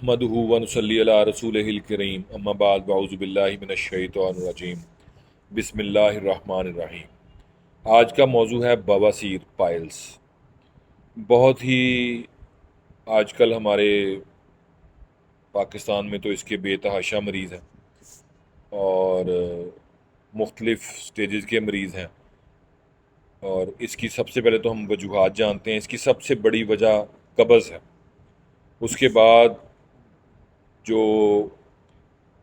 नहमदुहु व नुसल्ली अला रसूलिहिल करीम अम्मा बाद अऊज़ु बिल्लाहि मिनश शैतानिर रजीम बिस्मिल्लाहिर रहमानिर रहीम। आज का मौजू है बवासीर पाइल्स। बहुत ही आजकल हमारे पाकिस्तान में तो इसके बेतहाशा मरीज़ हैं और मुख्तलिफ़ स्टेजेस के मरीज़ हैं। और इसकी सबसे पहले तो हम वजूहात जानते हैं। इसकी सबसे बड़ी वजह कब्ज़ है। उसके बाद जो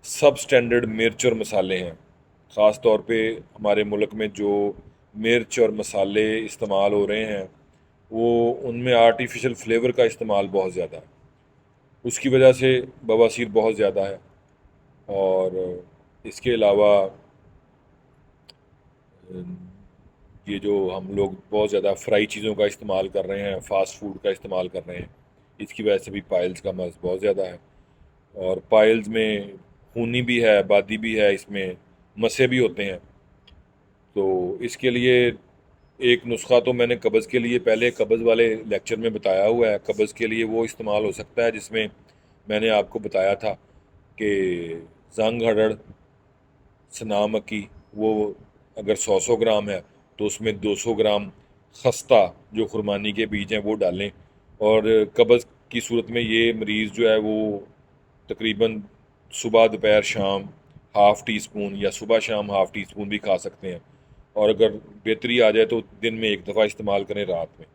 सब स्टैंडर्ड मिर्च और मसाले हैं, ख़ास तौर पे हमारे मुल्क में जो मिर्च और मसाले इस्तेमाल हो रहे हैं वो उनमें आर्टिफिशियल फ्लेवर का इस्तेमाल बहुत ज़्यादा है। उसकी वजह से बवासीर बहुत ज़्यादा है। और इसके अलावा ये जो हम लोग बहुत ज़्यादा फ्राई चीज़ों का इस्तेमाल कर रहे हैं, फ़ास्ट फूड का इस्तेमाल कर रहे हैं, इसकी वजह से भी पाइल्स का मर्ज़ बहुत ज़्यादा है। और पाइल्स में खूनी भी है, बादी भी है, इसमें मसे भी होते हैं। तो इसके लिए एक नुस्खा तो मैंने कब्ज़ के लिए पहले कब्ज़ वाले लेक्चर में बताया हुआ है। कब्ज़ के लिए वो इस्तेमाल हो सकता है जिसमें मैंने आपको बताया था कि जंग हड़ड़, सना मक्की, वो अगर 100 ग्राम है तो उसमें 200 ग्राम खस्ता जो खुरमानी के बीज हैं वो डालें। और कब्ज़ की सूरत में ये मरीज़ जो है वो तकरीबन सुबह दोपहर शाम हाफ़ टी स्पून या सुबह शाम हाफ़ टी स्पून भी खा सकते हैं। और अगर बेहतरी आ जाए तो दिन में एक दफ़ा इस्तेमाल करें रात में।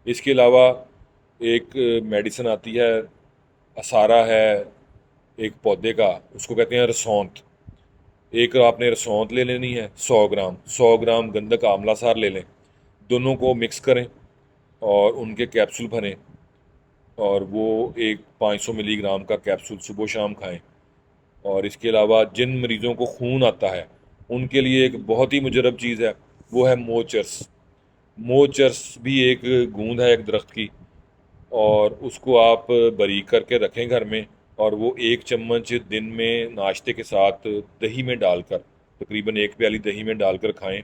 इसके अलावा एक मेडिसिन आती है, असारा है एक पौधे का, उसको कहते हैं रसौंत। एक आपने रसौंत ले लेनी है 100 ग्राम, 100 ग्राम गंधक आंवला सार ले लें, दोनों को मिक्स करें और उनके कैप्सूल भरें। और वो एक 500 मिलीग्राम का कैप्सूल सुबह शाम खाएं। और इसके अलावा जिन मरीज़ों को खून आता है उनके लिए एक बहुत ही मुजरब चीज़ है, वो है मोचर्स। मोचर्स भी एक गूंद है एक दरख्त की, और उसको आप बारीक करके रखें घर में। और वो 1 चम्मच दिन में नाश्ते के साथ दही में डालकर, तकरीबन 1 प्याली दही में डालकर खाएं।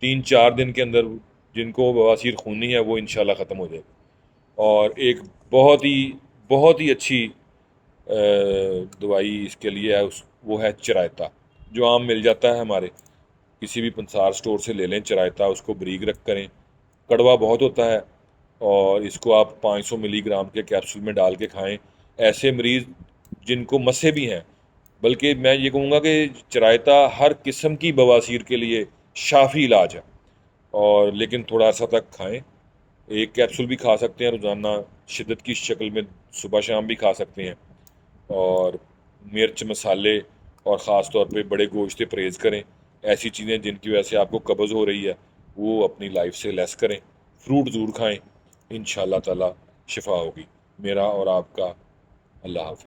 3-4 दिन के अंदर जिनको बवासीर खूनी है वो इंशाल्लाह ख़त्म हो जाएगी। और एक बहुत ही अच्छी दवाई इसके लिए है, वो है चरायता, जो आम मिल जाता है हमारे किसी भी पंसार स्टोर से ले लें। चरायता उसको बारीक रख करें, कड़वा बहुत होता है, और इसको आप 500 मिलीग्राम के कैप्सूल में डाल के खाएं। ऐसे मरीज़ जिनको मसे भी हैं, बल्कि मैं ये कहूँगा कि चरायता हर किस्म की बवासीर के लिए शाफी इलाज है। और लेकिन थोड़ा अर्सा तक खाएं, एक कैप्सूल भी खा सकते हैं रोज़ाना शिद्दत की शक्ल में, सुबह शाम भी खा सकते हैं। और मिर्च मसाले और ख़ास तौर पे बड़े गोश्त से परहेज़ करें। ऐसी चीज़ें जिनकी वजह से आपको कब्ज़ हो रही है वो अपनी लाइफ से लेस करें। फ्रूट ज़रूर खाएं, इंशाल्लाह ताला शिफा होगी। मेरा और आपका अल्लाह हाफ़िज़।